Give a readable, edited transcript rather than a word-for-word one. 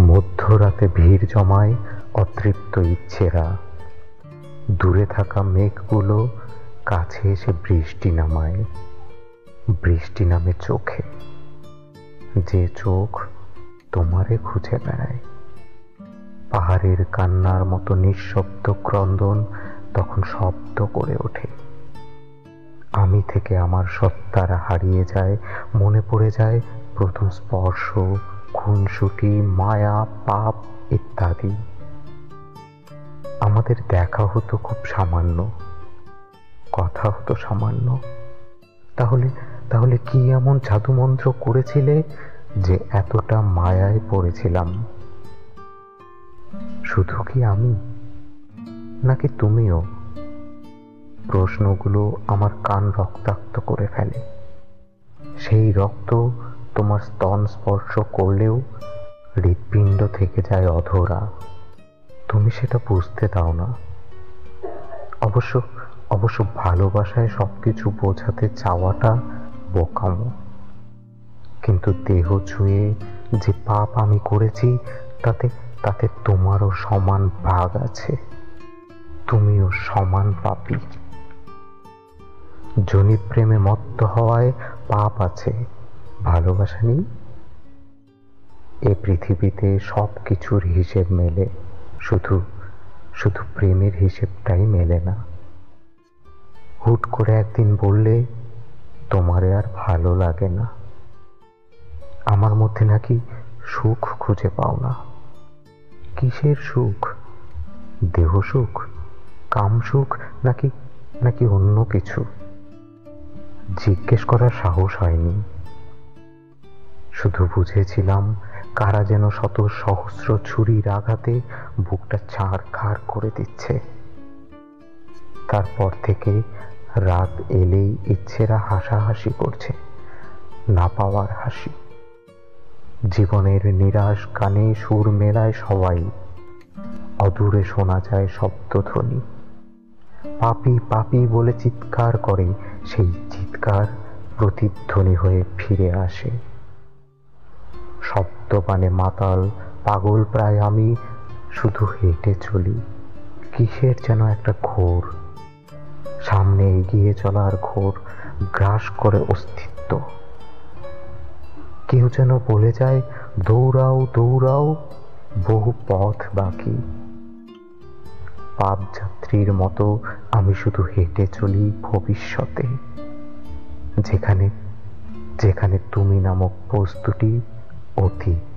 মধ্যরাতে ভিড় জমায় অতৃপ্ত ইচ্ছেরা, দূরে থাকা মেঘগুলো কাছে এসে বৃষ্টি নামায়। বৃষ্টি নামে চোখে, যে চোখ তোমারে খুঁজে বেড়ায়। পাহাড়ের কান্নার মতো নিঃশব্দ ক্রন্দন তখন শব্দ করে ওঠে। আমি থেকে আমার সত্তারা হারিয়ে যায়, মনে পড়ে যায় প্রথম স্পর্শ, খুনসুটি, মায়া, পাপ ইত্যাদি। আমাদের দেখা হতো খুব সামান্য, কথা হতো সামান্য। তাহলে তাহলে কি এমন জাদুমন্ত্র করেছিলে যে এতটা মায়ায় পড়েছিলাম? শুধু কি আমি, নাকি তুমিও? প্রশ্নগুলো আমার কান রক্তাক্ত করে ফেলে। সেই রক্ত তোমার স্তন স্পর্শ করলেও হৃৎপিণ্ড থেকে যায় অধরা। তুমি সেটা বুঝতে দাও না। অবশ্য অবশ্য ভালোবাসায় সবকিছু বোঝাতে চাওয়াটা বোকামো। কিন্তু দেহ ছুঁয়ে যে পাপ আমি করেছি, তাতে তাতে তোমারও সমান ভাগ আছে। তুমিও সমান পাপী। জনি প্রেমে মত্ত হওয়ায় পাপ আছে, ভালোবাসা নেই? এ পৃথিবীতে সব কিছুর হিসেব মেলে, শুধু শুধু প্রেমের হিসেবটাই মেলে না। হুট করে একদিন বললে তোমারে আর ভালো লাগে না। আমার মধ্যে নাকি সুখ খুঁজে পাও না। কিসের সুখ? দেহ সুখ, কাম সুখ, নাকি নাকি অন্য কিছু? জিজ্ঞেস করার সাহস হয়নি। শুধু বুঝেছিলাম কারা যেন শত সহস্র ছুরির আঘাতে বুকটা ছাড়খাড় করে দিচ্ছে। তারপর থেকে রাত এলেই ইচ্ছেরা হাসাহাসি করছে, না পাওয়ার হাসি। জীবনের নিরাশ গানে সুর মেলায় সবাই, অদূরে শোনা যায় শব্দধ্বনি। পাপী পাপী বলে চিৎকার করে, সেই চিৎকার প্রতিধ্বনি হয়ে ফিরে আসে। শব্দবানে মাতাল পাগল প্রায় আমি, শুধু হেঁটে চলি কিসের যেন একটা ঘোর। সামনে এগিয়ে চলার ঘোর গ্রাস করে অস্তিত্ব। কেউ যেন বলে যায়, দৌড়াও দৌড়াও, বহু পথ বাকি। পাপ যাত্রীর মতো আমি শুধু হেঁটে চলি ভবিষ্যতে, যেখানে যেখানে তুমি নামক বস্তুটি অতীত।